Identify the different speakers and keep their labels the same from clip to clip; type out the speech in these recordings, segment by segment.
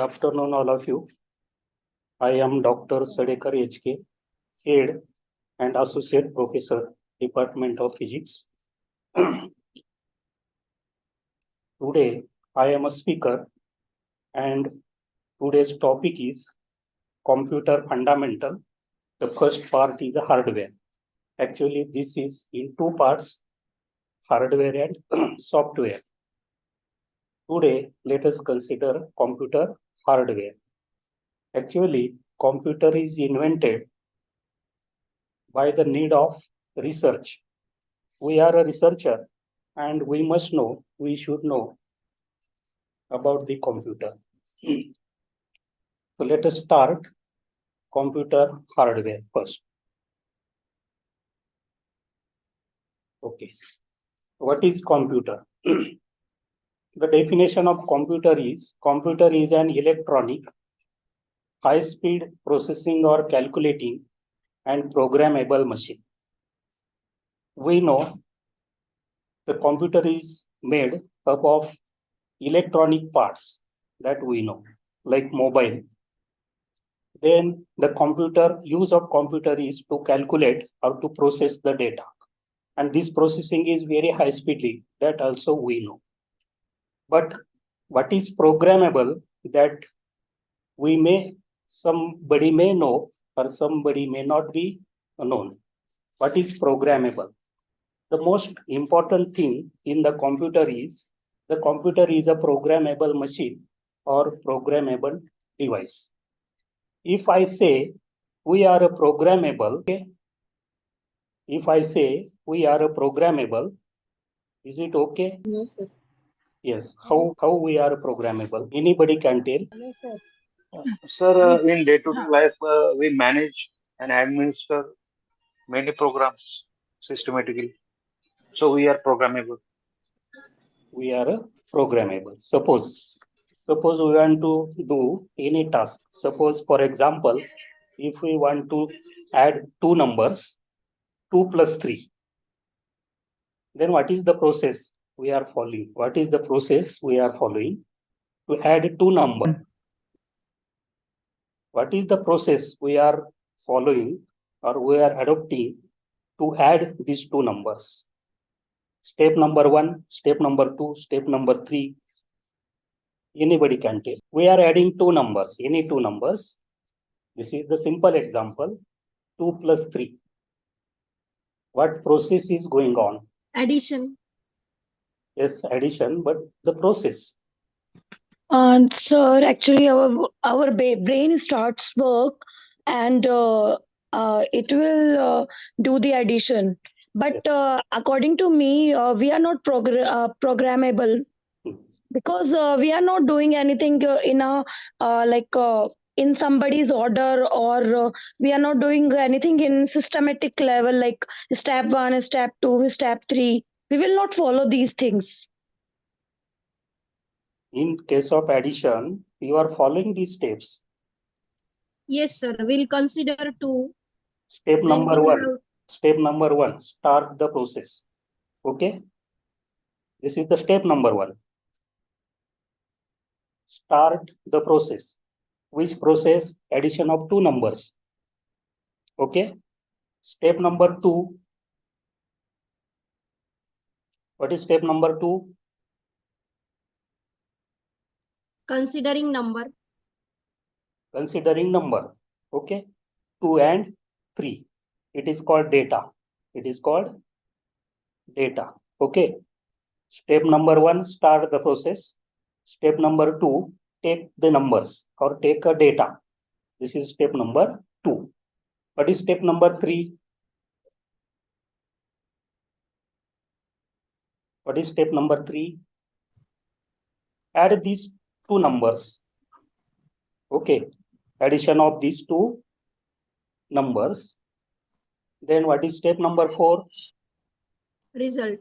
Speaker 1: afternoon, all of you. I am Dr. Sadekar H, Head and Associate Professor, Department of Physics. Today, I am a speaker, and today's topic is computer fundamental. The first part is the hardware. Actually, this is in two parts, hardware and software. Today, let us consider computer hardware. Actually, computer is invented by the need of research. We are a researcher and we should know about the computer. So let us start computer hardware first. Okay. What is computer? The definition of computer is an electronic, high-speed processing or calculating and programmable machine. We know the computer is made up of electronic parts that we know, like mobile. Then the use of computer is to calculate or to process the data. And this processing is very high speedly, that also we know. But what is programmable, that somebody may know or somebody may not be known. What is programmable? The most important thing in the computer is a programmable machine or programmable device. If I say we are a programmable, okay? If I say we are a programmable, is it okay?
Speaker 2: No, sir.
Speaker 1: Yes. How we are programmable? Anybody can tell?
Speaker 2: No, sir.
Speaker 3: Sir, in day-to-day life, we manage and administer many programs systematically. So we are programmable.
Speaker 1: We are a programmable. Suppose we want to do any task. Suppose, for example, if we want to add two numbers, 2 plus 3, then what is the process we are following? What is the process we are following to add two numbers? What is the process we are following or we are adopting to add these two numbers? Step number 1, step number 2, step number 3. Anybody can tell. We are adding two numbers, any two numbers. This is the simple example, 2 plus 3. What process is going on?
Speaker 2: Addition.
Speaker 1: Yes, addition, but the process.
Speaker 4: Sir, actually, our brain starts work, and it will do the addition. But according to me, we are not programmable because we are not doing anything in a in somebody's order, or we are not doing anything in systematic level, like step 1, step 2, step 3. We will not follow these things.
Speaker 1: In case of addition, you are following these steps.
Speaker 2: Yes, sir. We'll consider 2.
Speaker 1: Step
Speaker 2: Then
Speaker 1: number
Speaker 2: we'll
Speaker 1: 1.
Speaker 2: have-
Speaker 1: Step number 1. Start the process. Okay. This is the step number 1. Start the process. Which process? Addition of two numbers. Okay. Step number 2. What is step number 2?
Speaker 2: Considering number.
Speaker 1: Considering number. Okay. 2 and 3. It is called data. It is called data. Okay. Step number 1, start the process. Step number 2, take the numbers or take a data. This is step number 2. What is step number 3? What is step number 3? Add these two numbers. Okay. Addition of these two numbers. Then what is step number 4?
Speaker 2: Result.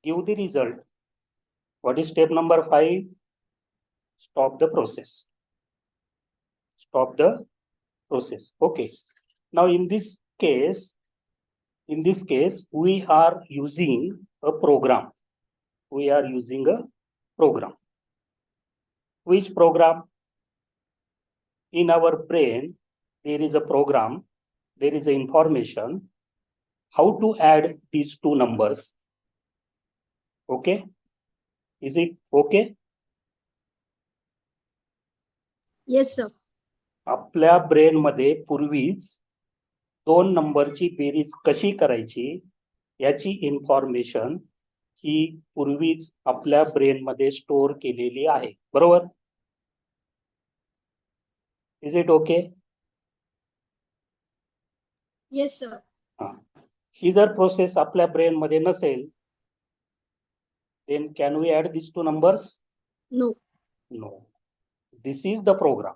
Speaker 1: Give the result. What is step number 5? Stop the process. Stop the process. Okay. Now in this case, we are using a program. We are using a program. Which program? in our brain, there is a program, there is a information, how to add these two numbers. Okay? Is it okay?
Speaker 2: Yes, sir.
Speaker 1: आपल्या brain मध्ये पूर्वीच दोन नंबरची berries कशी करायची याची information ही पूर्वीच आपल्या ब्रेन मध्ये स्टोअर केलेली आहे. बरोबर? Is it okay?
Speaker 2: Yes, sir.
Speaker 1: ही जर प्रोसेस आपल्या ब्रेन मध्ये नसेल, then can we add these two numbers?
Speaker 2: No.
Speaker 1: No. This is the program.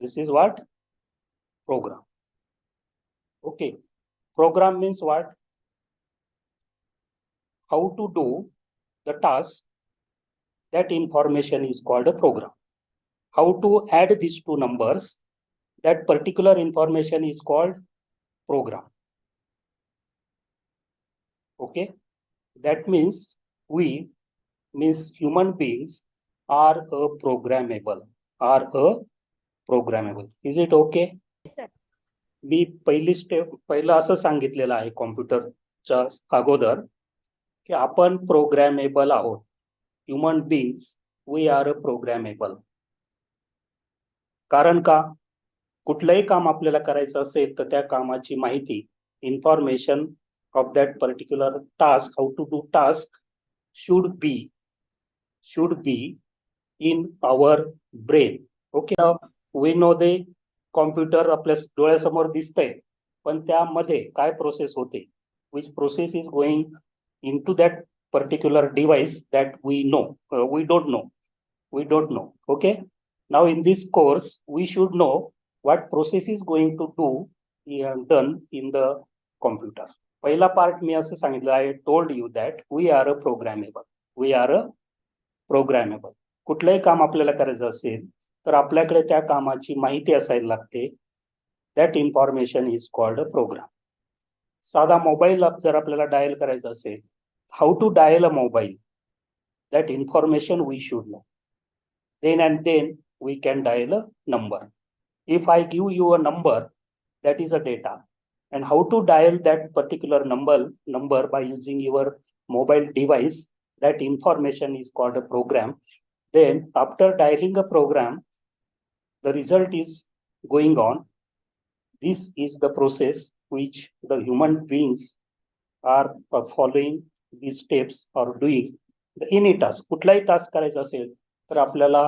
Speaker 1: This is what? Program. Okay. Program means what? How to do the task. That information is called a program. How to add these two numbers. That particular information is called program. Okay. That means we, means human beings, are a programmable. Are a programmable. Is it okay?
Speaker 2: Sir.
Speaker 1: मी पहिलं असं सांगितलेलं आहे कॉम्प्युटरच्या अगोदर की आपण programmable आहोत. Human beings we are a programmable. कारण का? कुठलंही काम आपल्याला करायचं असेल तर त्या कामाची माहिती, information of that particular task, how to do task should be in our brain. Okay. We know the computer आपल्या डोळ्यासमोर दिसतंय, पण त्यामध्ये काय प्रोसेस होते, which process is going into that particular device that we don't know. Okay. Now in this course we should know what process is going to do done in the computer. पहिला part मी असं सांगितलं, I told you that we are a programmable. We are a programmable. कुठलंही काम आपल्याला करायचं असेल तर आपल्याकडे त्या कामाची माहिती असायला लागते. That information is called a program. साधा मोबाईल जर आपल्याला डायल करायचं असेल, how to dial a mobile, that information we should know. then we can dial a number. If I give you a number, that is a data, and how to dial that particular number by using your mobile device, that information is called a program. Then after dialing a program, the result is going on. This is the process which the human beings are following these steps or doing any task. कुठलाही task करायचा असेल तर आपल्याला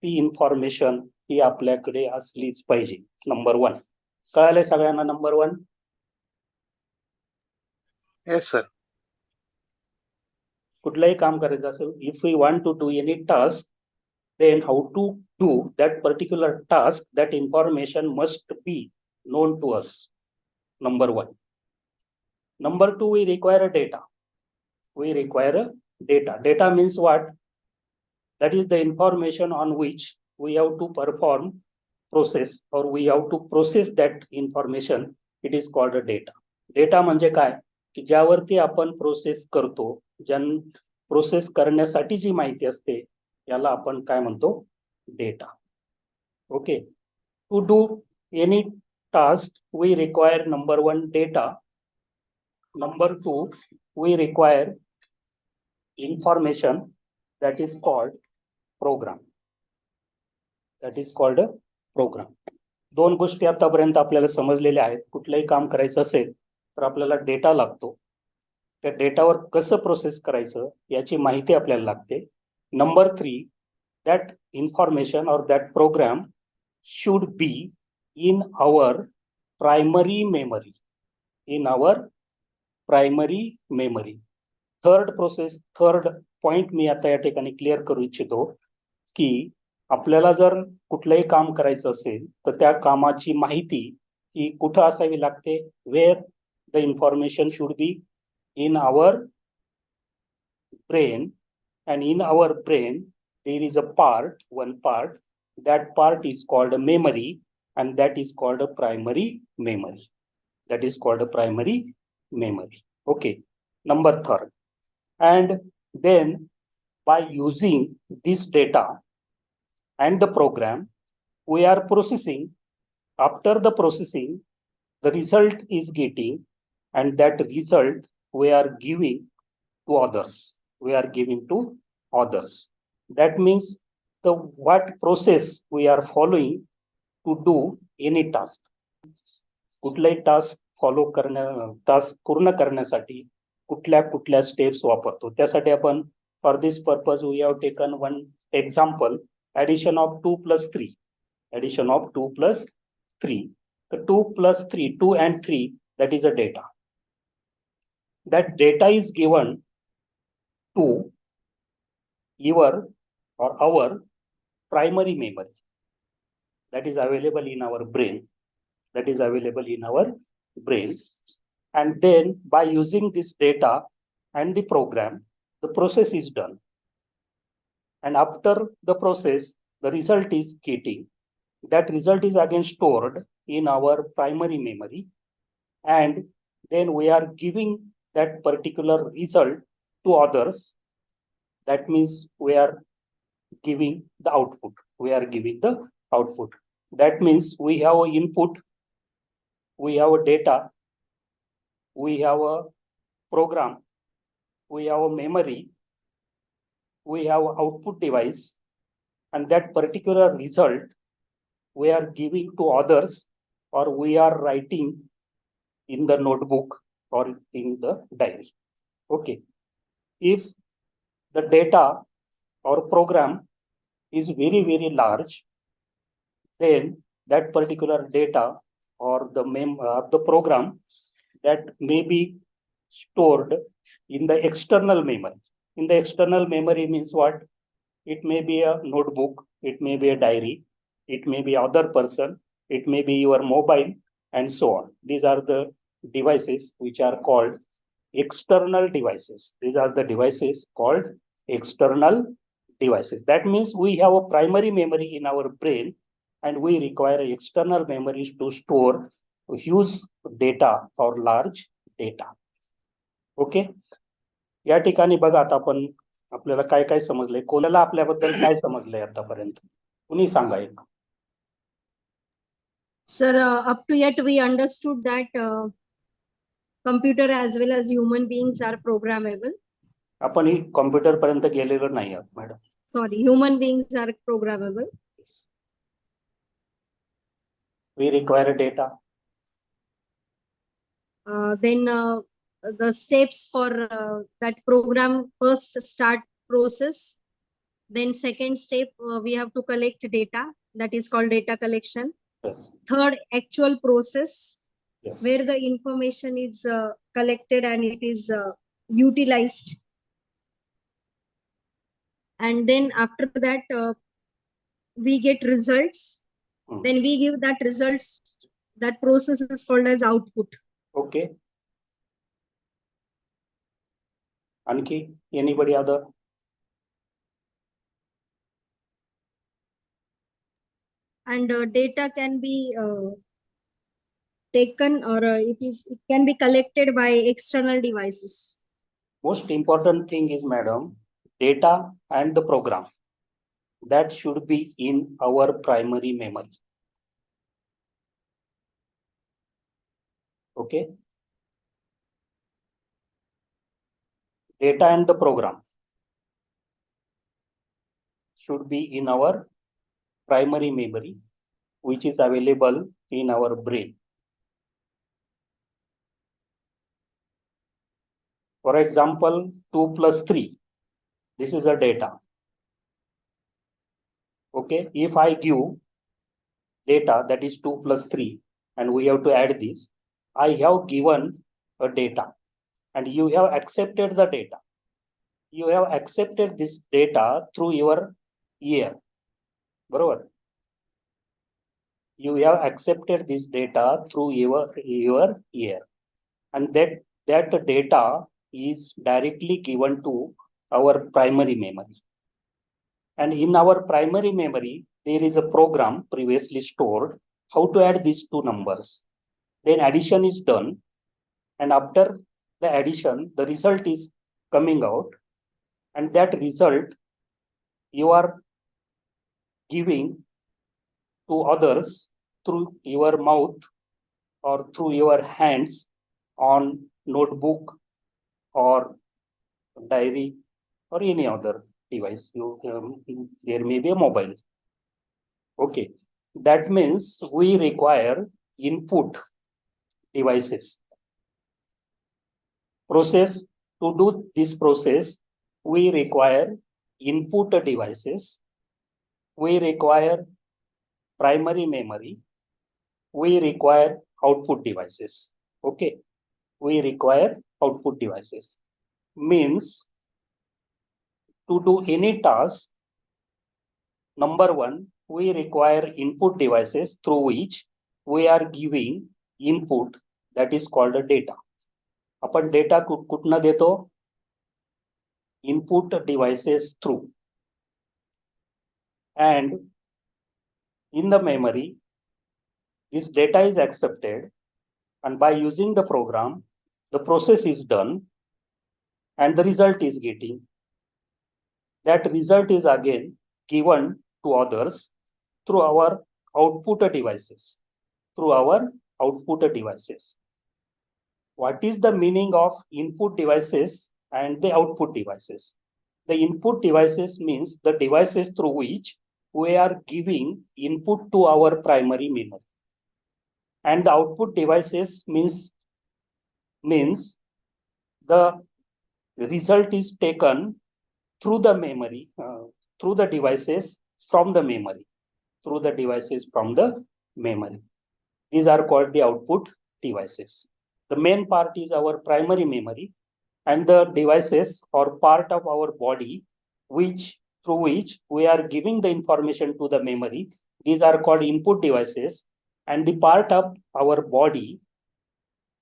Speaker 1: ती information ही आपल्याकडे असलीच पाहिजे. Number 1. कळालंय सगळ्यांना? नंबर 1.
Speaker 3: Yes, sir.
Speaker 1: कुठलंही काम करायचं असेल, if we want to do any task, then how to do that particular task, that information must be known to us. Number 1. Number 2, we require a data. We require a data. Data means what? That is the information on which we have to perform process, or we have to process that information. It is called a data. Data म्हणजे काय? की ज्यावरती आपण process करतो, process करण्यासाठी जी माहिती असते याला आपण काय म्हणतो? Data. Okay. To do any task we require number 1 data. Number 2, we require information that is called program. That is called a program. दोन गोष्टी आतापर्यंत आपल्याला समजलेल्या आहेत. कुठलंही काम करायचं असेल तर आपल्याला डेटा लागतो. त्या डेटावर कसं प्रोसेस करायचं याची माहिती आपल्याला लागते. Number 3, that information or that program should be in our primary memory. In our primary memory. Third point मी आता या ठिकाणी क्लिअर करू इच्छितो की आपल्याला जर कुठलंही काम करायचं असेल तर त्या कामाची माहिती ही कुठं असावी लागते? Where the information should be in our brain, and in our brain there is a one part, that part is called a memory, and that is called a primary memory. That is called a primary memory. Okay. Number 3, and then by using this data and the program, we are processing. After the processing, the result is getting, and that result we are giving to others. We are giving to others. That means the what process we are following to do any task. कुठलाही task follow task पूर्ण करण्यासाठी कुठल्या कुठल्या steps वापरतो. त्यासाठी आपण for this purpose we have taken one example, addition of 2 + 3. Addition of 2 + 3. The 2 + 3, 2 and 3, that is a data. That data is given to your or our primary memory that is available in our brain. That is available in our brain. And then by using this data and the program, the process is done. And after the process, the result is getting. That result is again stored in our primary memory. And then we are giving that particular result to others. That means we are giving the output. We are giving the output. That means we have an input, we have a data, we have a program, we have a memory, we have an output device, and that particular result we are giving to others, or we are writing in the notebook or in the diary. Okay. If the data or program is very, very large, then that particular data or the program that may be stored in the external memory. In the external memory means what? It may be a notebook, it may be a diary, it may be other person, it may be your mobile, and so on. These are the devices which are called external devices. These are the devices called external devices. That means we have a primary memory in our brain, and we require external memories to store huge data or large data. Okay. या ठिकाणी बघा आता आपण आपल्याला काय काय समजलंय, कोणाला आपल्याबद्दल काय समजलंय आतापर्यंत, कुणी सांगा एक.
Speaker 2: Sir, up to yet we understood that computer as well as human beings are programmable.
Speaker 1: आपण ही कॉम्प्युटर पर्यंत गेलेलो नाही आहोत madam.
Speaker 2: Sorry, human beings are programmable.
Speaker 1: We require data.
Speaker 2: Then the steps for that program: first start process, then second step we have to collect data, that is called data collection.
Speaker 1: Yes.
Speaker 2: Third, actual process,
Speaker 1: Yes.
Speaker 2: where the information is collected and it is utilized. And then after that we get results. Then we give that results. That process is called as output.
Speaker 1: Okay. Anki, anybody other?
Speaker 2: And data can be taken, or it can be collected by external devices.
Speaker 1: Most important thing is, madam, data and the program that should be in our primary memory. Okay. Data and the program should be in our primary memory, which is available in our brain. For example, 2 + 3, this is a data. Okay, if I give data that is 2 + 3 and we have to add this, I have given a data and you have accepted the data. You have accepted this data through your ear. Barabar? You have accepted this data through your ear, and that data is directly given to our primary memory. And in our primary memory, there is a program previously stored how to add these two numbers. Then addition is done, and after the addition, the result is coming out, and that result you are giving to others through your mouth or through your hands on notebook or diary or any other device. There may be a mobile. Okay, that means we require input devices. Process, to do this process, we require input devices. We require primary memory. We require output devices. Okay, we require output devices. Means to do any task, number one, we require input devices through which we are giving input, that is called a data. आपण data कुठनं देतो? Input devices through. And in the memory, this data is accepted, and by using the program, the process is done and the result is getting. That result is again given to others through our output devices. Through our output devices. What is the meaning of input devices and the output devices? The input devices means the devices through which we are giving input to our primary memory. And the output devices means the result is taken through the memory, through the devices from the memory, through the devices from the memory. These are called the output devices. The main part is our primary memory, and the devices are part of our body, through which we are giving the information to the memory. These are called input devices, and the part of our body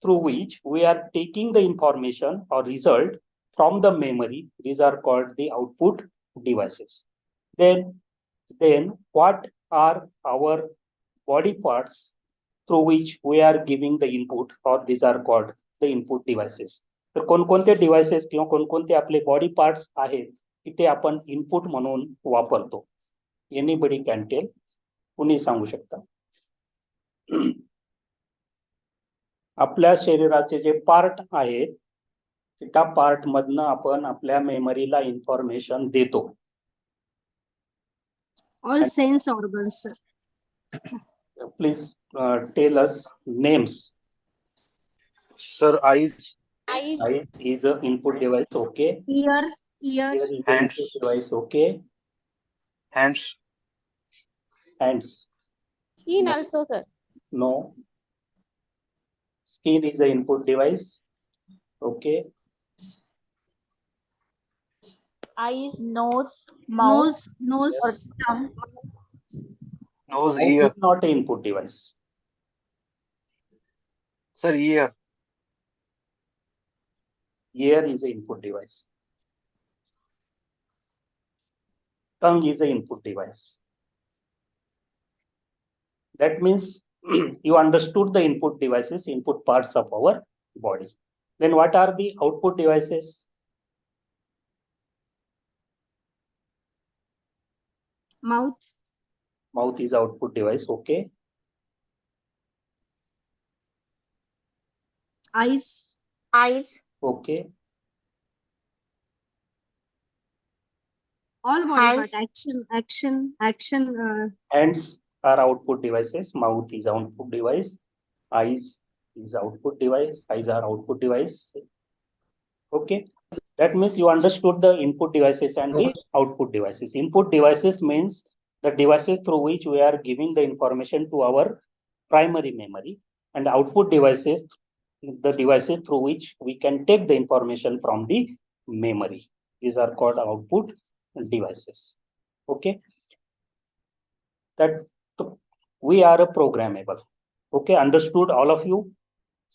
Speaker 1: through which we are taking the information or result from the memory. These are called the output devices. Then what are our body parts through which we are giving the input, or these are called the input devices. तर कोणकोणते devices किंवा कोणकोणते आपले body parts आहेत की ते आपण input म्हणून वापरतो? एनीबडी कॅन टेल, कुणी सांगू शकता? आपल्या शरीराचे जे पार्ट आहेत त्या पार्ट मधनं आपण आपल्या मेमरीला इन्फॉर्मेशन देतो.
Speaker 2: All sense organs, sir.
Speaker 1: Please tell us names.
Speaker 3: Sir, eyes,
Speaker 1: Eyes is an input device, okay.
Speaker 2: Ear,
Speaker 1: Ear is an
Speaker 3: Hands.
Speaker 1: input device, okay.
Speaker 3: hands,
Speaker 1: Hands,
Speaker 5: Skin
Speaker 1: Yes.
Speaker 5: also, sir.
Speaker 1: no. Skin is an input device, okay.
Speaker 5: Eyes, nose, mouth,
Speaker 2: nose,
Speaker 5: or
Speaker 1: Yes.
Speaker 5: tongue.
Speaker 3: nose,
Speaker 1: Mouth
Speaker 3: ear.
Speaker 1: is not an input device.
Speaker 3: Sir, ear.
Speaker 1: Ear is an input device. Tongue is an input device. That means you understood the input devices, input parts of our body. Then what are the output devices?
Speaker 2: mouth,
Speaker 1: Mouth is output device, okay.
Speaker 2: eyes,
Speaker 5: Eyes,
Speaker 1: Okay.
Speaker 2: all body part,
Speaker 5: Hands.
Speaker 2: action.
Speaker 1: Hands are output devices. Mouth is output device. Eyes is output device. Eyes are output device. Okay. That means you understood the input devices and the output devices. Input devices means the devices through which we are giving the information to our primary memory, and output devices, the devices through which we can take the information from the memory. These are called output devices. Okay. That we are a programmable. Okay, understood all of you?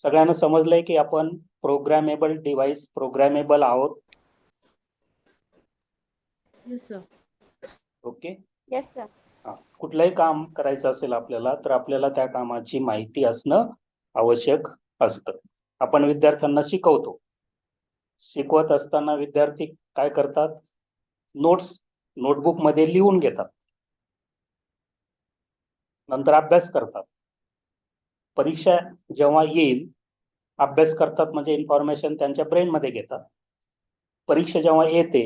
Speaker 1: सगळ्यांना समजलंय की आपण programmable device, programmable आहोत.
Speaker 5: Yes, sir.
Speaker 1: Okay.
Speaker 5: Yes, sir.
Speaker 1: कुठलंही काम करायचं असेल आपल्याला तर आपल्याला त्या कामाची माहिती असणं आवश्यक असतं. आपण विद्यार्थ्यांना शिकवतो. शिकवत असताना विद्यार्थी काय करतात? नोट्स नोटबुक मध्ये लिहून घेतात. नंतर अभ्यास करतात. परीक्षा जेव्हा येईल, अभ्यास करतात म्हणजे इन्फॉर्मेशन त्यांच्या ब्रेन मध्ये घेतात. परीक्षा जेव्हा येते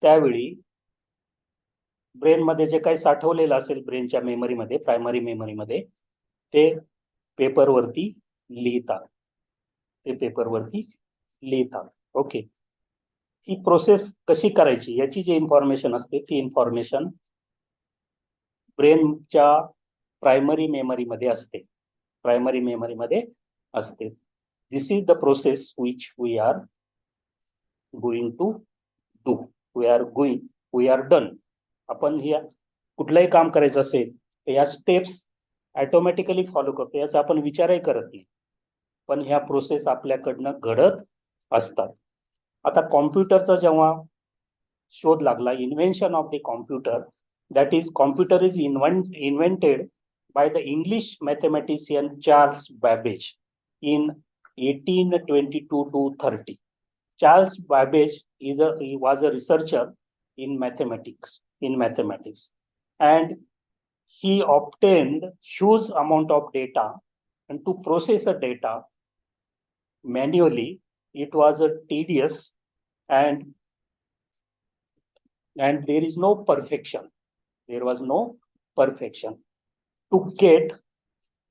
Speaker 1: त्यावेळी ब्रेन मध्ये जे काही साठवलेलं असेल ब्रेनच्या मेमरीमध्ये, प्रायमरी मेमरीमध्ये, ते पेपरवरती लिहितात. ओके. ही प्रोसेस कशी करायची याची जी इन्फॉर्मेशन असते ती इन्फॉर्मेशन ब्रेनच्या प्रायमरी मेमरीमध्ये असते. This is the process which we are going to do. We are done. आपण ह्या कुठलंही काम करायचं असेल तर या स्टेप्स ऑटोमॅटिकली फॉलो करतो, याचा आपण विचारही करत नाही, पण ह्या प्रोसेस आपल्याकडनं घडत असतात. आता कॉम्प्युटरचा जेव्हा शोध लागला, invention of the computer, that is computer is invented by the English mathematician Charles Babbage in 1822 to 30. Charles Babbage was a researcher in mathematics, and he obtained huge amount of data, and to process a data manually it was a tedious, and there is no perfection. There was no perfection. To get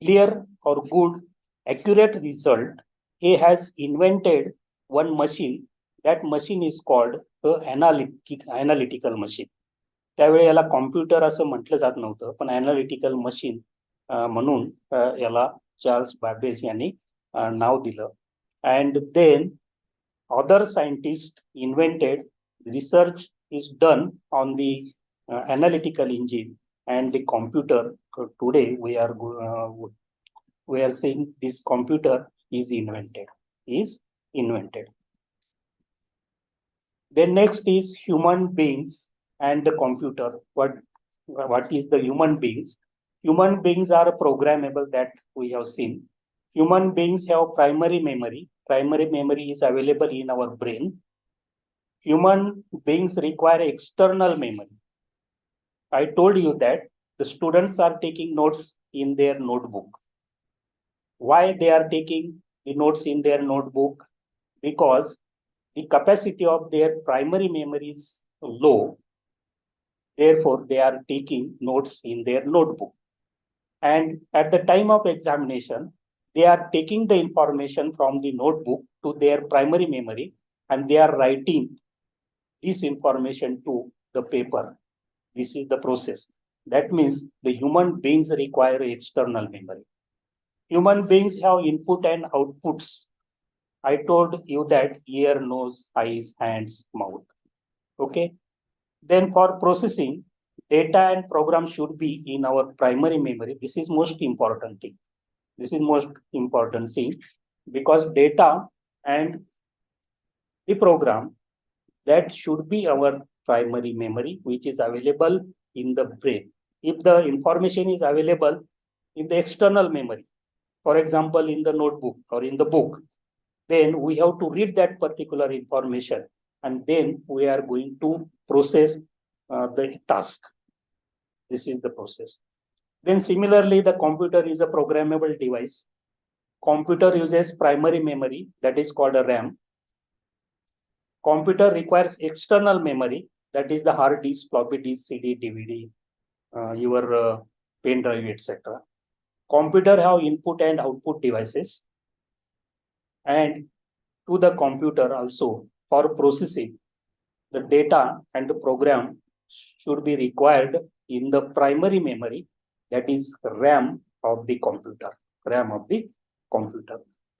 Speaker 1: clear or good, accurate result, he has invented one machine. That machine is called the analytical machine. त्यावेळी याला computer असं म्हटलं जात नव्हतं, पण analytical machine म्हणून याला Charles Babbage यांनी नाव दिलं. And then other scientists invented, research is done on the analytical engine and the computer. Today we are saying this computer is invented. Then next is human beings and the computer. What is the human beings? Human beings are programmable, that we have seen. Human beings have primary memory. Primary memory is available in our brain. Human beings require external memory. I told you that the students are taking notes in their notebook. Why they are taking the notes in their notebook? Because the capacity of their primary memory is low. Therefore, they are taking notes in their notebook. And at the time of examination, they are taking the information from the notebook to their primary memory, and they are writing this information to the paper. This is the process. That means the human beings require external memory. Human beings have input and outputs. I told you that ear, nose, eyes, hands, mouth. Okay. Then for processing, data and program should be in our primary memory. This is most important thing. Because data and the program, that should be our primary memory, which is available in the brain. If the information is available in the external memory, for example, in the notebook or in the book, then we have to read that particular information, and then we are going to process the task. This is the process. Then similarly, the computer is a programmable device. Computer uses primary memory, that is called a RAM. Computer requires external memory, that is the hard disk, floppy disk, CD, DVD, your pen drive, etc. Computer have input and output devices, and to the computer also, for processing the data and the program should be required in the primary memory, that is RAM of the computer.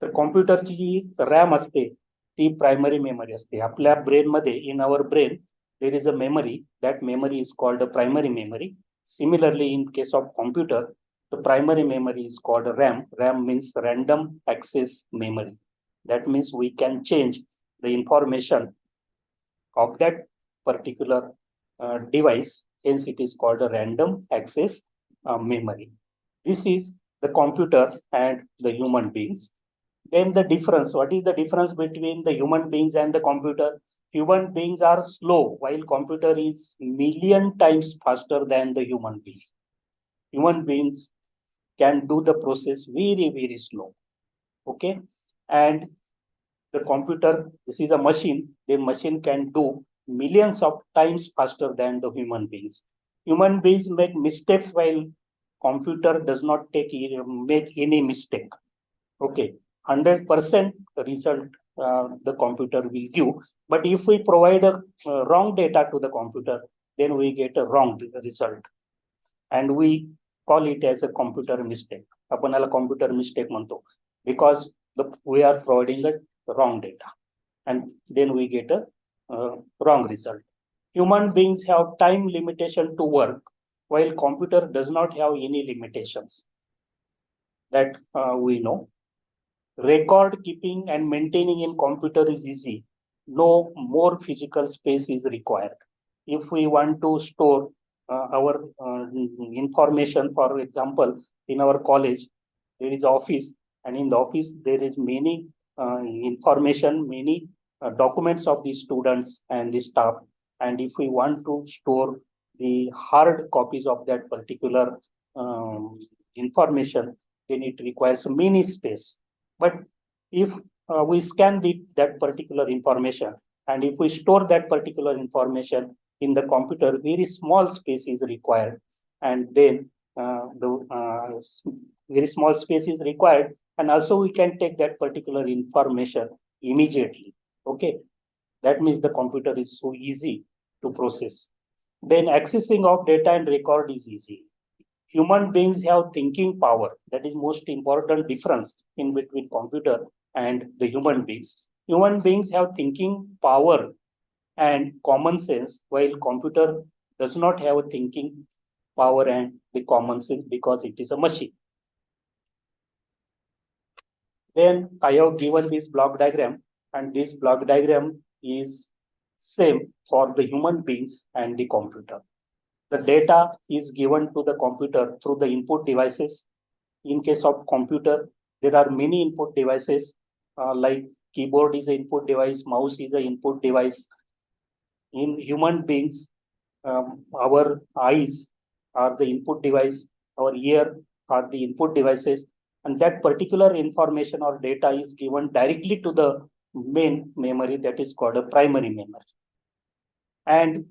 Speaker 1: तर कॉम्प्युटरची जी RAM असते ती primary memory असते. आपल्या brain मध्ये, in our brain, there is a memory. That memory is called a primary memory. Similarly, in case of computer, the primary memory is called RAM. RAM means random access memory. That means we can change the information of that particular device. Hence, it is called a random access memory. This is the computer and the human beings. Then the difference. What is the difference between the human beings and the computer? Human beings are slow, while computer is million times faster than the human beings. human beings can do the process very, very slow. Okay. And the computer, this is a machine, the machine can do millions of times faster than the human beings. Human beings make mistakes while computer does not make any mistake. Okay, 100% result the computer will give. But if we provide a wrong data to the computer, then we get a wrong result. And we call it as a computer mistake. आपण याला computer mistake म्हणतो. Because we are providing the wrong data. And then we get a wrong result. Human beings have time limitation to work, while computer does not have any limitations. That we know. Record keeping and maintaining in computer is easy. No more physical space is required. If we want to store our information, for example, in our college, there is office, and in the office there is many information, many documents of the students and the staff. And if we want to store the hard copies of that particular information, then it requires many space. But if we scan that particular information, and if we store that particular information in the computer, very small space is required. And then very small space is required. And also we can take that particular information immediately. Okay. That means the computer is so easy to process. Then accessing of data and record is easy. Human beings have thinking power. That is most important difference in between computer and the human beings. Human beings have thinking power and common sense, while computer does not have a thinking power and the common sense because it is a machine. Then I have given this block diagram, and this block diagram is same for the human beings and the computer. The data is given to the computer through the input devices. In case of computer, there are many input devices like keyboard is an input device, mouse is an input device. In human beings, our eyes are the input device, our ear are the input devices, and that particular information or data is given directly to the main memory that is called a primary memory. And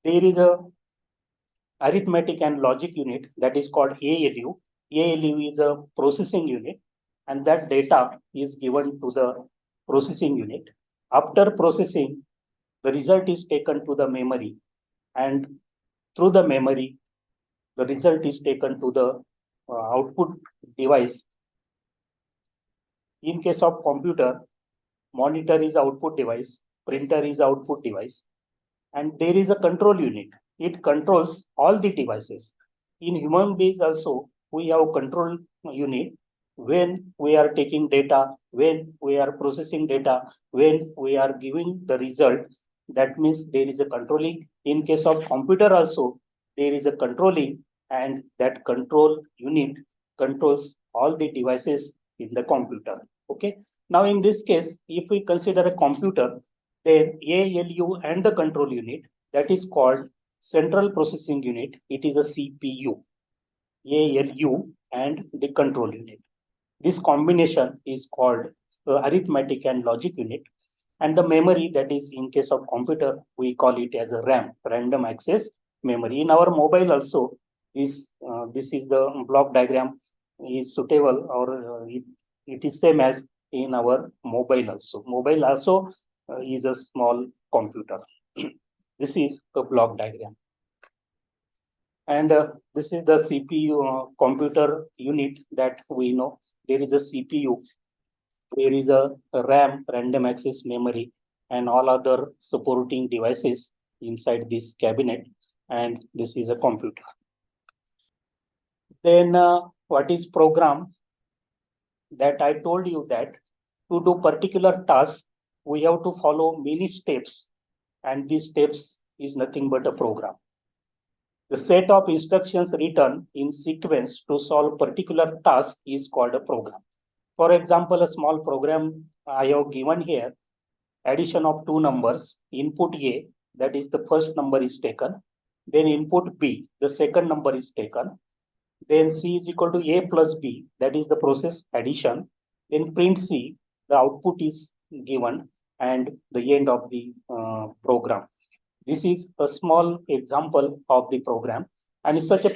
Speaker 1: there is a arithmetic and logic unit that is called ALU. ALU is a processing unit, and that data is given to the processing unit. After processing, the result is taken to the memory, and through the memory, the result is taken to the output device. In case of computer, monitor is output device, printer is output device, and there is a control unit. It controls all the devices. In human beings also, we have control unit when we are taking data, when we are processing data, when we are giving the result. That means there is a controlling. In case of computer also, there is a controlling, and that control unit controls all the devices in the computer. Okay. Now in this case, if we consider a computer, then ALU and the control unit, that is called central processing unit. It is a CPU, ALU and the control unit. This combination is called arithmetic and logic unit. And the memory, that is in case of computer, we call it as a RAM, random access memory. In our mobile also, this is the block diagram is suitable, or it is same as in our mobile also. Mobile also is a small computer. This is the block diagram. And this is the CPU computer unit that we know. There is a CPU, there is a RAM, random access memory, and all other supporting devices inside this cabinet. And this is a computer. Then what is program? That I told you that to do particular task, we have to follow many steps, and these steps is nothing but a program. The set of instructions written in sequence to solve particular task is called a program. For example, a small program I have given here, addition of two numbers, input A, that is the first number is taken, then input B, the second number is taken, Then C is equal to A plus B, that is the process addition. Then print C, the output is given and the end of the program. This is a small example of the program, and such a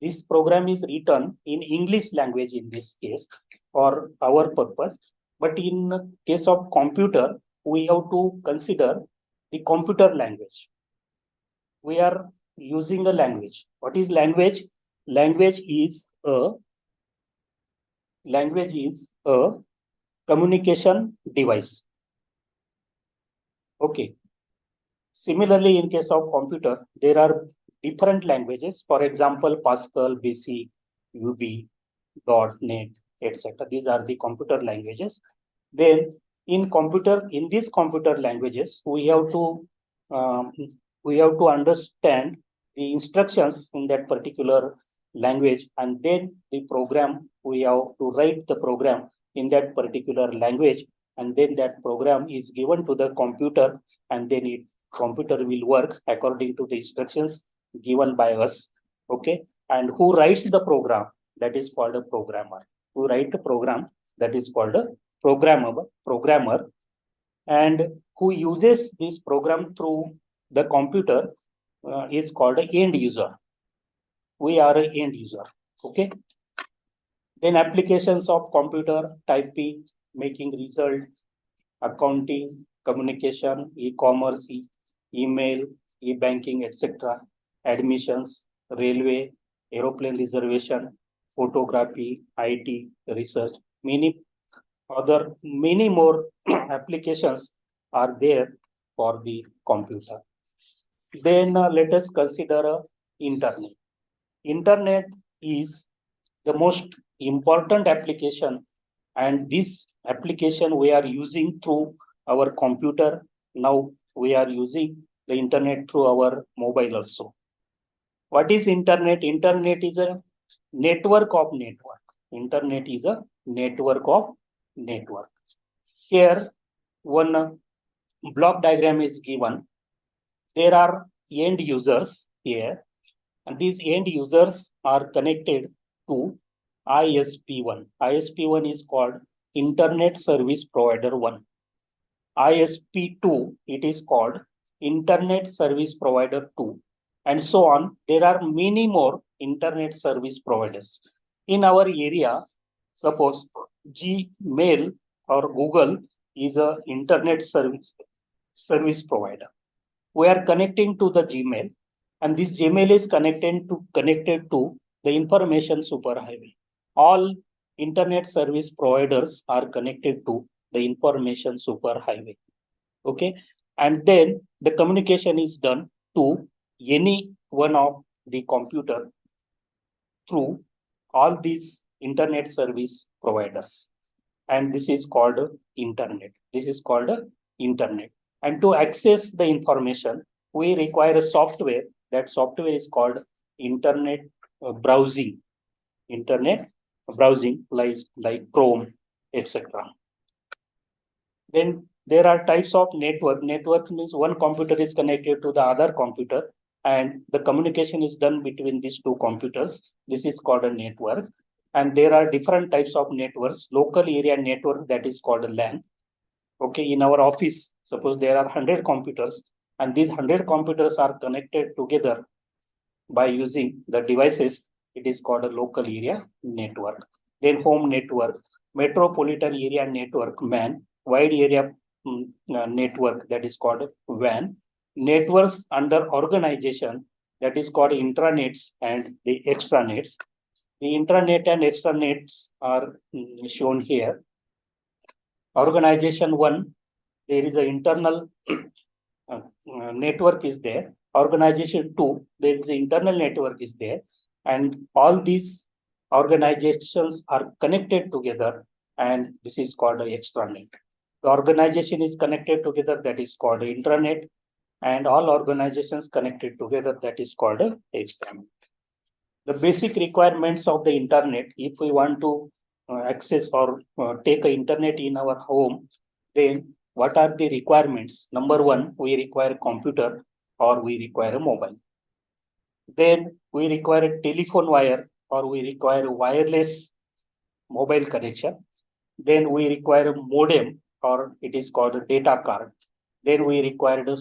Speaker 1: this program is written in English language in this case for our purpose. But in case of computer, we have to consider the computer language. We are using a language. What is language? Language is a communication device. Okay. Similarly, in case of computer, there are different languages. For example, Pascal, BASIC, UB, .NET, etc. These are the computer languages. Then in these computer languages, um, we have to understand the instructions in that particular language, and then the program, we have to write the program in that particular language, and then that program is given to the computer, and then computer will work according to the instructions given by us. Okay, and who writes the program? That is called a programmer. Who write a program? That is called a programmer. And who uses this program through the computer is called an end user. We are an end user. Okay. Then applications of computer: typing, making result, accounting, communication, e-commerce, email, e-banking, etc., admissions, railway, aeroplane reservation, photography, IT, research, many more applications are there for the computer. Then let us consider internet. Internet is the most important application, and this application we are using through our computer. Now we are using the internet through our mobile also. What is internet? Internet is a network of network. Internet is a network of network. Here one block diagram is given. There are end users here, and these end users are connected to ISP1. ISP1 is called Internet Service Provider 1. ISP2, it is called Internet Service Provider 2. And so on. There are many more internet service providers. In our area, suppose Gmail or Google is a internet service provider. We are connecting to the Gmail, and this Gmail is connected to the information superhighway. All internet service providers are connected to the information superhighway. Okay, and then the communication is done to any one of the computer through all these internet service providers, and this is called internet. This is called internet. And to access the information, we require a software. That software is called internet browsing. Internet browsing, like Chrome, etc. Then there are types of network. Network means one computer is connected to the other computer, and the communication is done between these two computers. This is called a network. And there are different types of networks. Local area network, that is called a LAN. Okay, in our office, suppose there are 100 computers, and these 100 computers are connected together by using the devices. It is called a local area network. Then home network, metropolitan area network, MAN, wide area network, that is called WAN. Networks under organization, that is called intranets and the extranets. The intranet and extranets are shown here. Organization 1, there is an internal network is there. Organization 2, there is an internal network is there, and all these organizations are connected together, and this is called an extranet. The organization is connected together, that is called intranet, and all organizations connected together, that is called extranet. The basic requirements of the internet, if we want to access or take a internet in our home, then what are the requirements? Number one, we require a computer or we require a mobile. Then we require a telephone wire or we require a wireless mobile connection. Then we require a modem or it is called a data card. Then we require the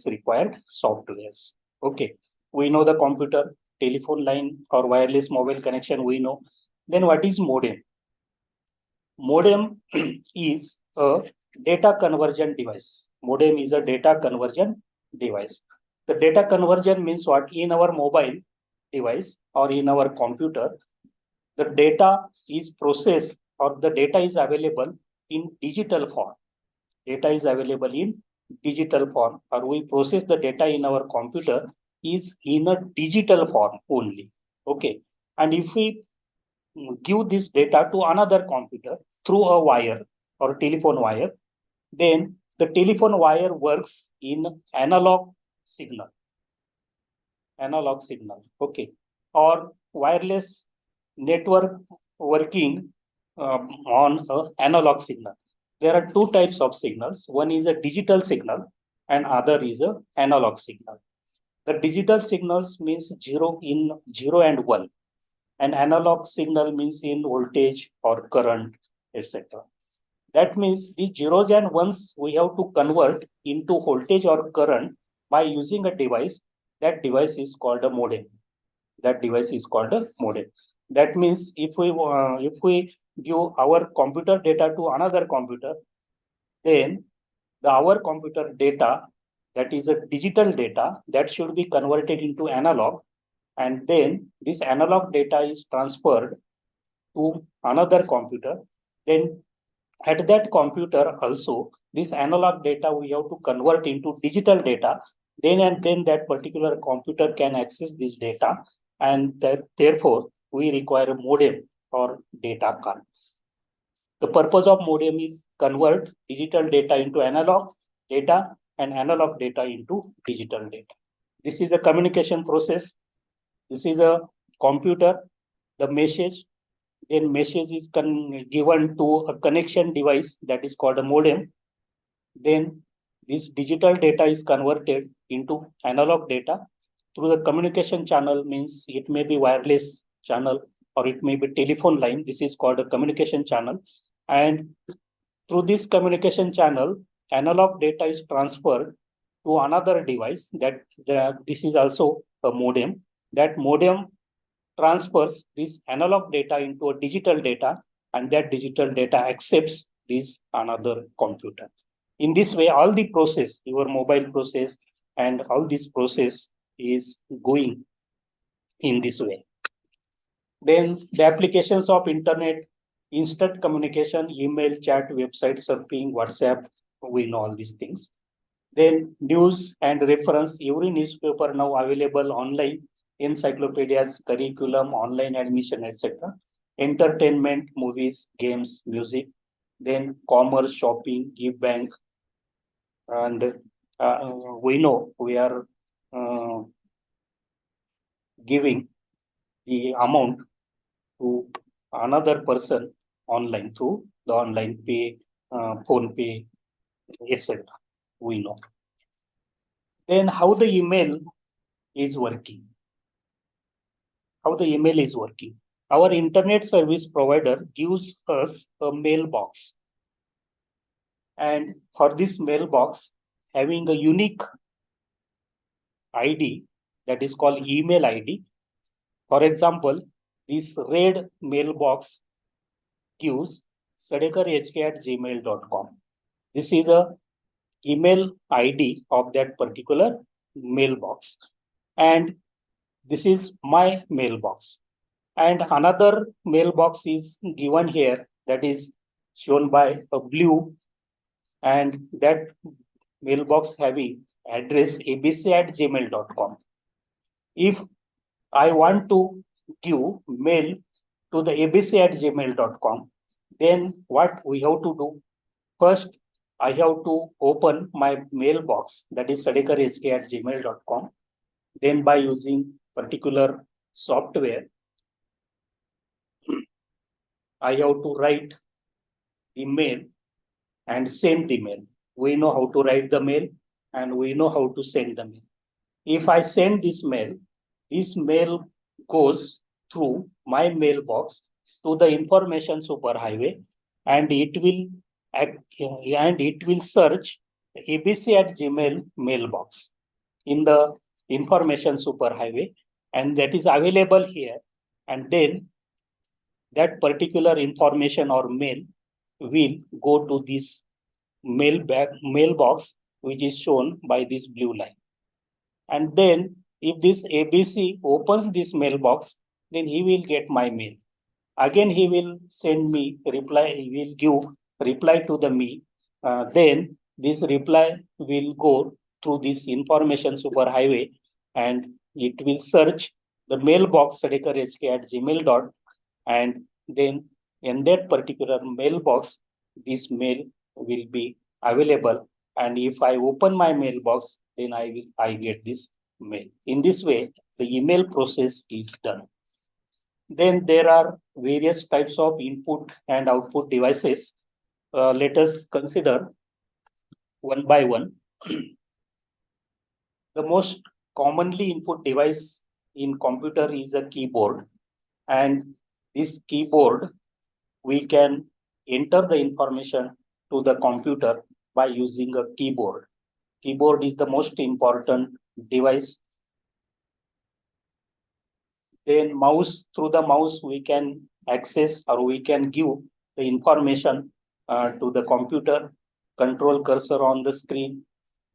Speaker 1: required softwares. Okay, we know the computer, telephone line or wireless mobile connection we know. Then what is modem? Modem is a data conversion device. Modem is a data conversion device. The data conversion means what? In our mobile device or in our computer, the data is processed or the data is available in digital form. Data is available in digital form or we process the data in our computer is in a digital form only. Okay. And if we give this data to another computer through a wire or telephone wire, then the telephone wire works in analog signal. Analog signal, okay, or wireless network working on analog signal. There are two types of signals. One is a digital signal and other is a analog signal. The digital signals means zero and one, and analog signal means in voltage or current, etc. That means the zeros and ones we have to convert into voltage or current by using a device. That device is called a modem. That device is called a modem. That means if we give our computer data to another computer, then our computer data, that is a digital data, that should be converted into analog, and then this analog data is transferred to another computer. Then at that computer also, this analog data we have to convert into digital data. Then and then that particular computer can access this data, and that therefore we require a modem or data card. The purpose of modem is convert digital data into analog data and analog data into digital data. This is a communication process. This is a computer. The message, then message is given to a connection device that is called a modem. Then this digital data is converted into analog data through the communication channel, means it may be wireless channel or it may be telephone line. This is called a communication channel. And through this communication channel, analog data is transferred to another device this is also a modem. That modem transfers this analog data into a digital data, and that digital data accepts this another computer. In this way, all the process, your mobile process and all this process is going in this way. Then the applications of internet, instant communication, email, chat, website surfing, WhatsApp, we know all these things. Then news and reference, every newspaper now available online, encyclopedias, curriculum, online admission, etc. Entertainment, movies, games, music. Then commerce, shopping, give bank, and we know we are giving the amount to another person online through the online pay, phone pay, etc. We know. Then how the email is working? How the email is working? Our internet service provider gives us a mailbox, and for this mailbox having a unique ID, that is called email ID. For example, this red mailbox gives sadekarhk@gmail.com. This is a email ID of that particular mailbox, and this is my mailbox. And another mailbox is given here, that is shown by a blue, and that mailbox having address abc@gmail.com. If I want to give mail to the abc@gmail.com, then what we have to do? First, I have to open my mailbox, that is sadekarhk@gmail.com. Then by using particular software, I have to write the mail and send the mail. We know how to write the mail and we know how to send the mail. If I send this mail this mail goes through my mailbox to the information superhighway, and it will search abc@gmail mailbox in the information superhighway, and that is available here. And then that particular information or mail will go to this mailbox, which is shown by this blue line. And then if this ABC opens this mailbox, then he will get my mail. Again, he will send me reply, he will give reply to the me. Then this reply will go through this information superhighway, and it will search the mailbox Sadekar H at gmail dot, and then in that particular mailbox, this mail will be available. And if I open my mailbox, then I get this mail. In this way, the email process is done. Then there are various types of input and output devices. Let us consider one by one. The most commonly input device in computer is a keyboard, and this keyboard, we can enter the information to the computer by using a keyboard. Keyboard is the most important device. Then mouse, through the mouse, we can access or we can give the information to the computer. Control cursor on the screen,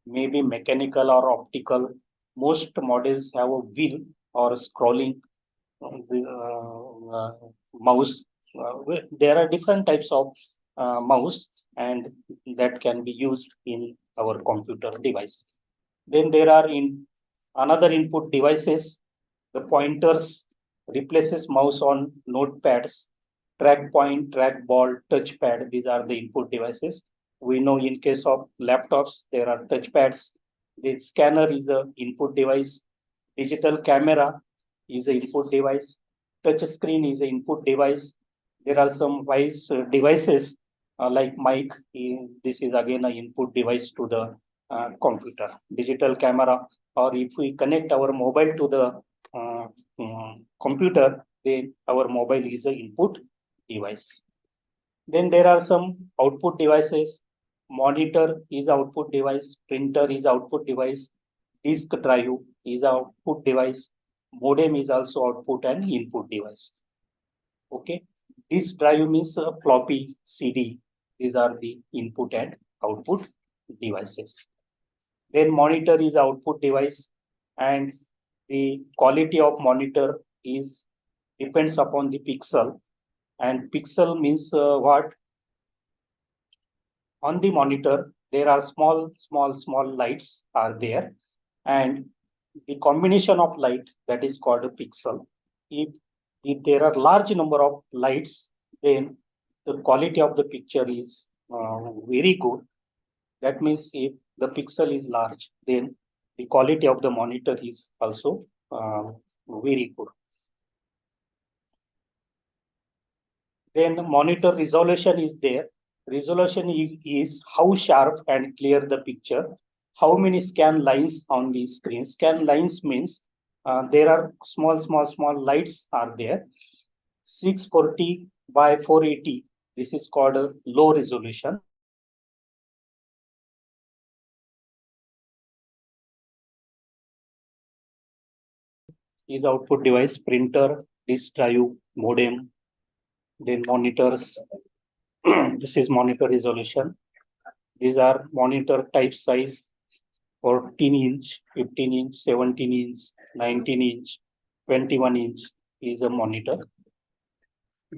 Speaker 1: maybe mechanical or optical. Most models have a wheel or scrolling mouse. There are different types of mouse, and that can be used in our computer device. Then there are another input devices. The pointers replaces mouse on notepads. Track point, trackball, touchpad. These are the input devices. We know in case of laptops, there are touchpads. The scanner is an input device. Digital camera is an input device. Touch screen is an input device. There are some devices like mic. This is again an input device to the computer. Digital camera, or if we connect our mobile to the computer, then our mobile is an input device. Then there are some output devices. Monitor is output device. Printer is output device. Disk drive is output device. Modem is also output and input device. Okay. Disk drive means a floppy CD. These are the input and output devices. Then monitor is output device, and the quality of monitor is depends upon the pixel. And pixel means what? On the monitor, there are small lights are there, and the combination of light, that is called a pixel. If there are large number of lights, then the quality of the picture is very good. That means if the pixel is large, then the quality of the monitor is also very good. Then the monitor resolution is there. Resolution is how sharp and clear the picture. How many scan lines on the screen? Scan lines means there are small lights are there. 640 by 480. This is called a low resolution. Is output device, printer, disk drive, modem, then monitors. This is monitor resolution. These are monitor type size: 14 inch, 15 inch, 17 inch, 19 inch, 21 inch is a monitor.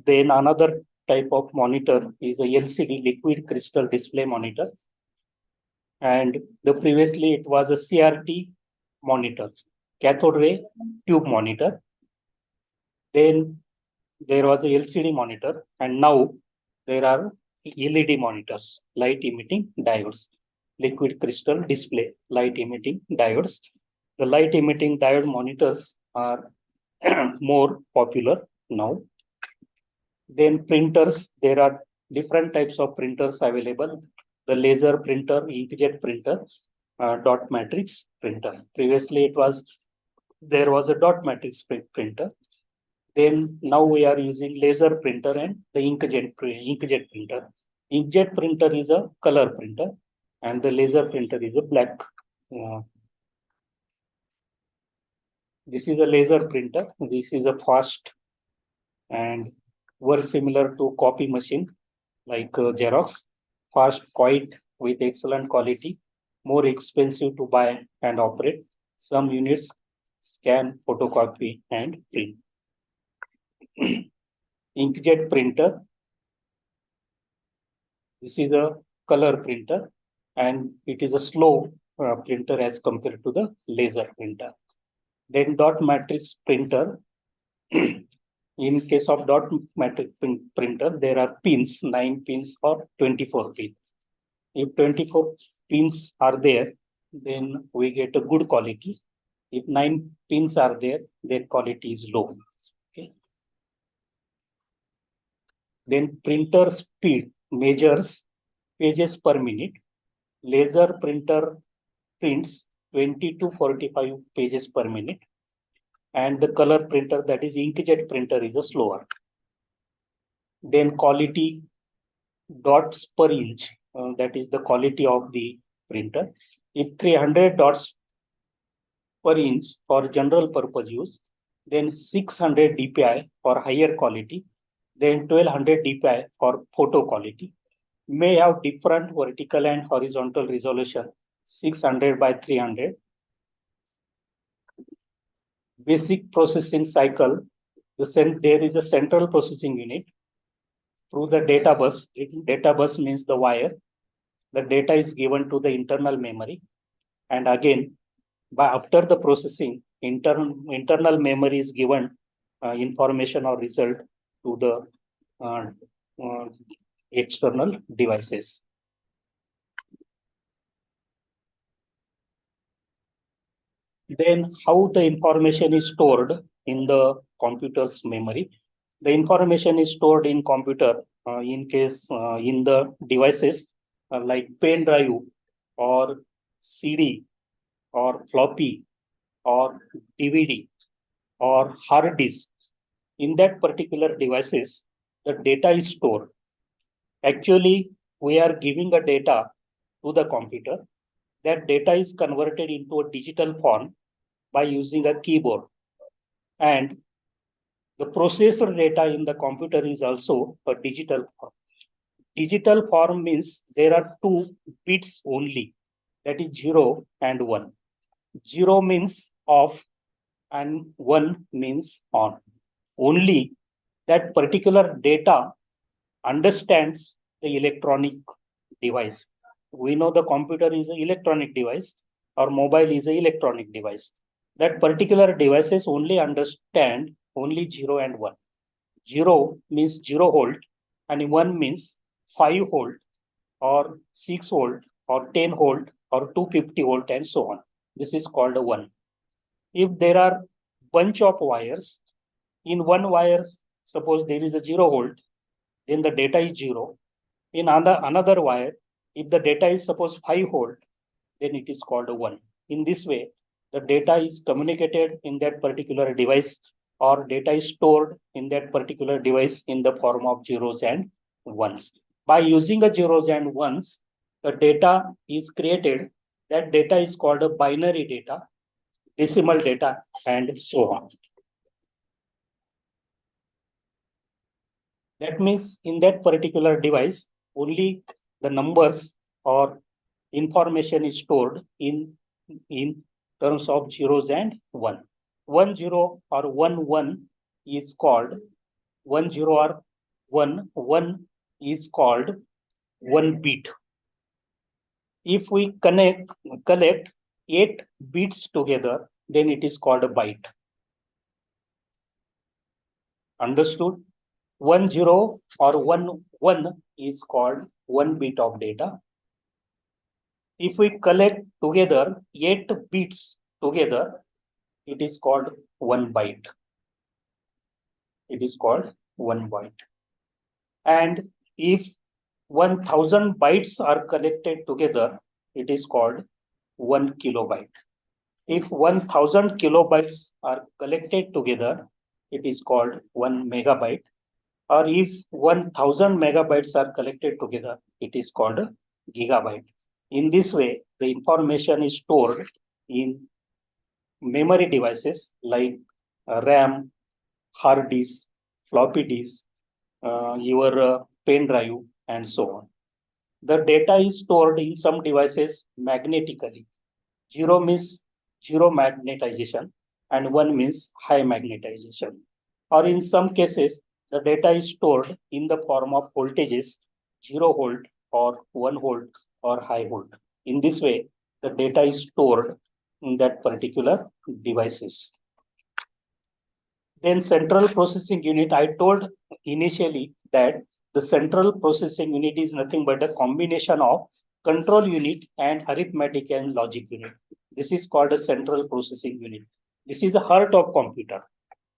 Speaker 1: Then another type of monitor is a LCD, liquid crystal display monitor. And the previously it was a CRT monitor, cathode ray tube monitor. Then there was a LCD monitor, and now there are LED monitors, light emitting diodes, liquid crystal display, light emitting diodes. The light emitting diode monitors are more popular now. Then printers, there are different types of printers available. The laser printer, inkjet printer, dot matrix printer. Previously it was there was a dot matrix printer. Then now we are using laser printer and the inkjet printer. Inkjet printer is a color printer and the laser printer is a black. This is a laser printer. This is a fast and were similar to copy machine like Xerox. Fast, quiet, with excellent quality, more expensive to buy and operate. Some units scan, photocopy, and print. Inkjet printer. This is a color printer and it is a slow printer as compared to the laser printer. Then dot matrix printer. In case of dot matrix printer, there are pins, 9 pins or 24 pins. If 24 pins are there, then we get a good quality. If 9 pins are there, their quality is low. Okay. Then printer speed measures pages per minute. Laser printer prints 20 to 45 pages per minute. And the color printer, that is inkjet printer, is a slower. Then quality dots per inch, that is the quality of the printer. If 300 dots per inch for general purpose use, then 600 dpi for higher quality, then 1200 dpi for photo quality. May have different vertical and horizontal resolution, 600 by 300. Basic processing cycle, there is a central processing unit. Through the data bus, data bus means the wire. The data is given to the internal memory. And again, after the processing, internal memory is given information or result to the external devices. Then how the information is stored in the computer's memory. The information is stored in computer in the devices like pen drive or CD or floppy or DVD or hard disk. In that particular devices, the data is stored. Actually, we are giving a data to the computer. That data is converted into a digital form by using a keyboard. And the processor data in the computer is also a digital form. Digital form means there are 2 bits only, that is 0 and 1. 0 means off and 1 means on. Only that particular data understands the electronic device. We know the computer is an electronic device or mobile is an electronic device. That particular devices only understand only 0 and 1. 0 means 0 volt and 1 means 5 volt or 6 volt or 10 volt or 250 volt and so on. This is called a 1. If there are bunch of wires, in one wire, suppose there is a 0 volt, then the data is 0. In another wire, if the data is suppose 5 volt, then it is called a 1. In this way, the data is communicated in that particular device or data is stored in that particular device in the form of zeros and ones. By using a zeros and ones, the data is created. That data is called a binary data, decimal data, and so on. That means in that particular device, only the numbers or information is stored in terms of zeros and 1. 1 0 or 1 1 is called 1 0 or 1 1 is called 1 bit. If we collect 8 bits together, then it is called a byte. Understood? 1 0 or 1 1 is called 1 bit of data. If we collect together 8 bits together, it is called 1 byte. It is called 1 byte. And if 1000 bytes are collected together, it is called 1 kilobyte. If 1000 kilobytes are collected together, it is called 1 megabyte. Or if 1000 megabytes are collected together, it is called a gigabyte. In this way, the information is stored in memory devices like RAM, hard disk, floppy disk, your pen drive, and so on. The data is stored in some devices magnetically. 0 means zero magnetization, and 1 means high magnetization. Or in some cases, the data is stored in the form of voltages, 0 volt or 1 volt or high volt. In this way, the data is stored in that particular devices. Then central processing unit, I told initially that the central processing unit is nothing but a combination of control unit and arithmetic and logic unit. This is called a central processing unit. This is a heart of computer.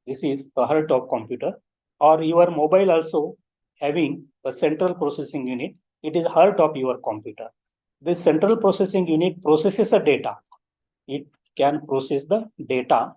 Speaker 1: This is the heart of computer, or your mobile also having a central processing unit. It is heart of your computer. This central processing unit processes a data. It can process the data,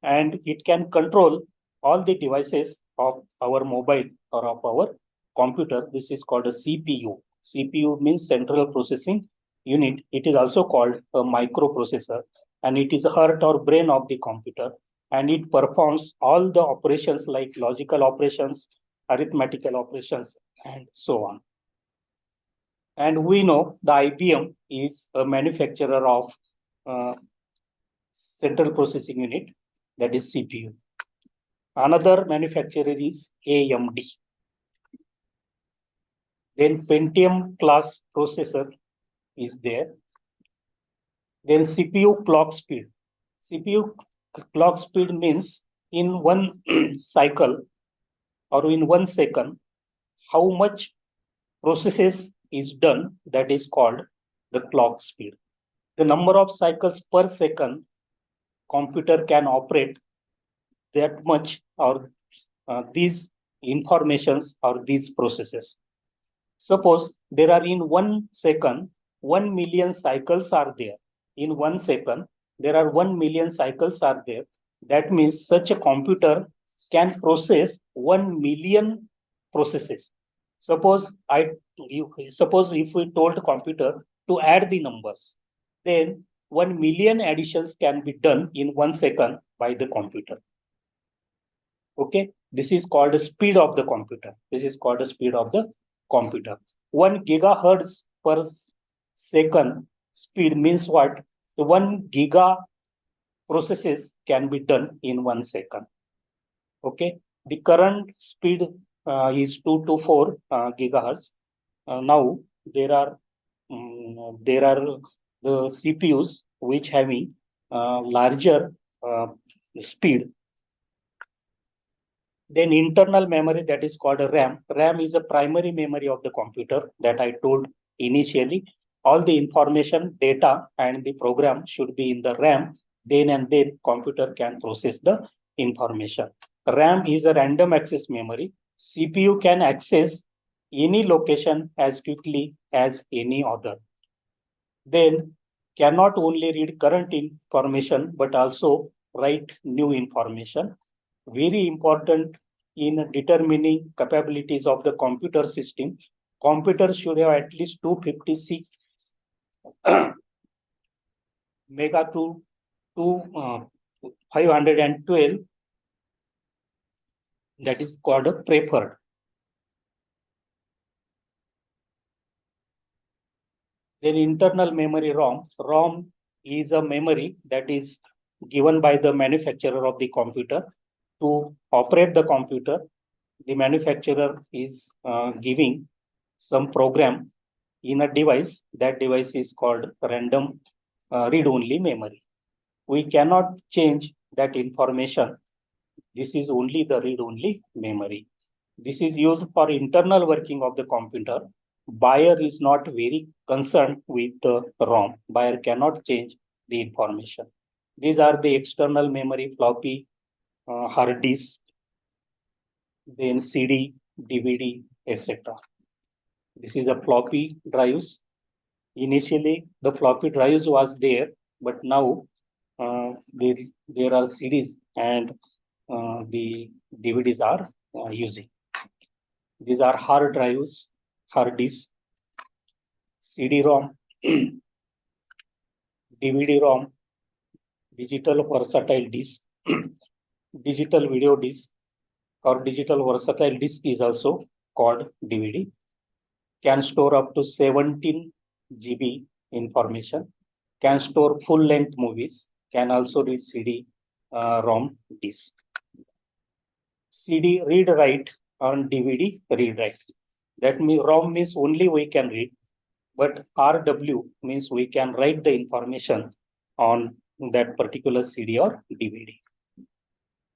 Speaker 1: and it can control all the devices of our mobile or of our computer. This is called a CPU. CPU means central processing unit. It is also called a microprocessor, and it is the heart or brain of the computer, and it performs all the operations like logical operations, arithmetical operations, and so on. And we know the IBM is a manufacturer of central processing unit, that is CPU. Another manufacturer is AMD. Then Pentium class processor is there. Then CPU clock speed. CPU clock speed means in one cycle or in 1 second, how much processes is done, that is called the clock speed. The number of cycles per second computer can operate, that much or these informations or these processes. Suppose there are in 1 second 1 million cycles are there. In 1 second there are 1 million cycles are there. That means such a computer can process 1 million processes. Suppose if we told computer to add the numbers, then 1 million additions can be done in 1 second by the computer. Okay, this is called the speed of the computer. This is called the speed of the computer. 1 gigahertz per second speed means what? 1 giga processes can be done in 1 second. Okay, the current speed is 2 to 4 gigahertz. Now there are the CPUs which having larger speed. Then internal memory, that is called a RAM. RAM is a primary memory of the computer that I told initially. All the information, data, and the program should be in the RAM. Then and then computer can process the information. RAM is a random access memory. CPU can access any location as quickly as any other. Then cannot only read current information but also write new information. Very important in determining capabilities of the computer system. Computer should have at least 256 mega to 512, that is called a preferred. Then internal memory ROM. ROM is a memory that is given by the manufacturer of the computer to operate the computer. The manufacturer is giving some program in a device. That device is called random read-only memory. We cannot change that information. This is only the read-only memory. This is used for internal working of the computer. Buyer is not very concerned with the ROM. Buyer cannot change the information. These are the external memory: floppy, hard disk, then CD, DVD, etc. This is a floppy drives. Initially, the floppy drives was there, but now there are CDs and the DVDs are using. These are hard drives, hard disk, CD-ROM, DVD-ROM, digital versatile disk, digital video disk, or digital versatile disk is also called DVD. Can store up to 17 GB information. Can store full-length movies. Can also read CD ROM disk. CD read write on DVD read write. That means ROM means only we can read, but RW means we can write the information on that particular CD or DVD.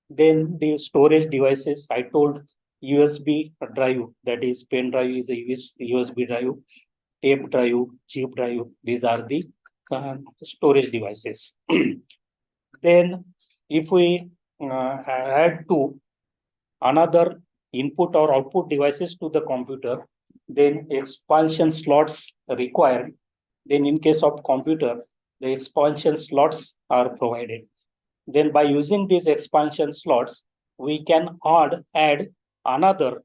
Speaker 1: Then the storage devices, I told USB drive, that is pen drive is a USB drive, tape drive, chip drive. These are the storage devices. Then if we add to another input or output devices to the computer, then expansion slots required. Then in case of computer, the expansion slots are provided. Then by using these expansion slots, we can add another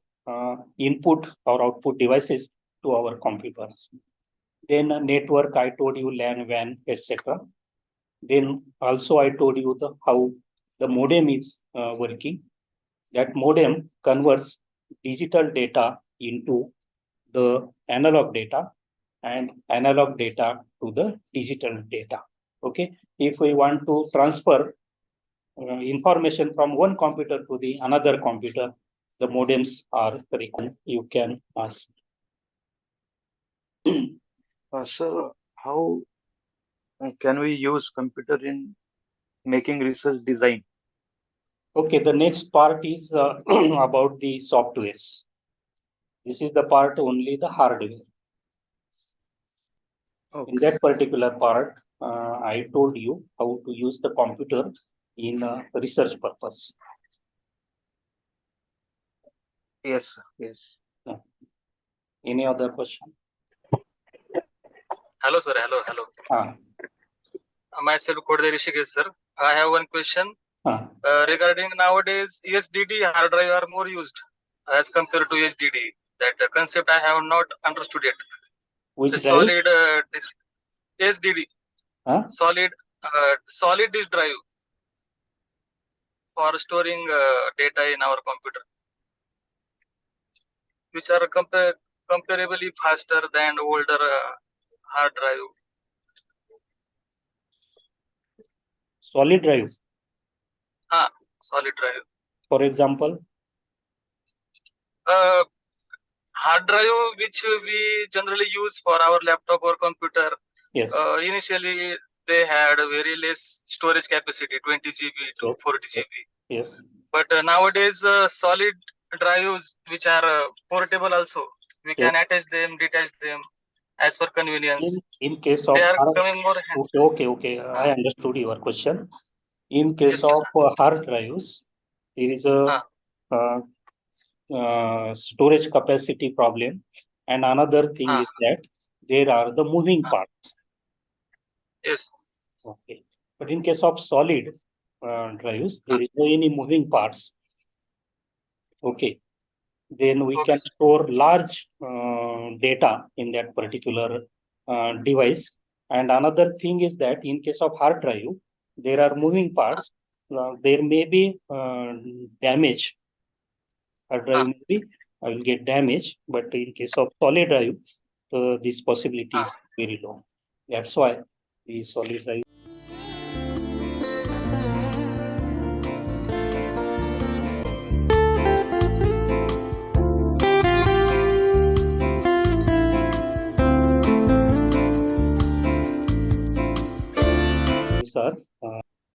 Speaker 1: input or output devices to our computers. Then network, I told you LAN, WAN, etc. Then also I told you how the modem is working. That modem converts digital data into the analog data and analog data to the digital data. Okay, if we want to transfer information from one computer to the another computer, the modems are required. You can ask.
Speaker 3: Sir, how can we use computer in making research design?
Speaker 1: Okay, the next part is about the softwares. This is the part only the hardware.
Speaker 3: Okay.
Speaker 1: In that particular part, I told you how to use the computer in research purpose.
Speaker 3: Yes, sir. Yes.
Speaker 1: Any other question?
Speaker 6: Hello, sir. Hello. Myself, Kodde Rishikesh, sir. I have one question regarding nowadays ESDD hard drive are more used as compared to HDD. That concept I have not understood yet.
Speaker 1: Which
Speaker 6: The
Speaker 1: drive?
Speaker 6: solid SDD, solid disk drive for storing data in our computer, which are comparably faster than older hard drive.
Speaker 1: Solid drive.
Speaker 6: Solid drive.
Speaker 1: For example?
Speaker 6: Hard drive which we generally use for our laptop or computer.
Speaker 1: Yes.
Speaker 6: Initially, they had very less storage capacity, 20 GB to 40 GB.
Speaker 1: Yes.
Speaker 6: But nowadays, solid drives which are portable also, we can attach them, detach them as per convenience.
Speaker 1: In case of
Speaker 6: they are coming more handy.
Speaker 1: Okay. I understood your question. In case of hard drives, there is a storage capacity problem, and another thing is that there are the moving parts.
Speaker 6: Yes.
Speaker 1: Okay. But in case of solid drives, there is no any moving parts. Okay. Then we can store large data in that particular device. And another thing is that in case of hard drive, there are moving parts. There may be damage. Hard drive maybe will get damaged, but in case of solid drive, this possibility is very low. That's why the solid drive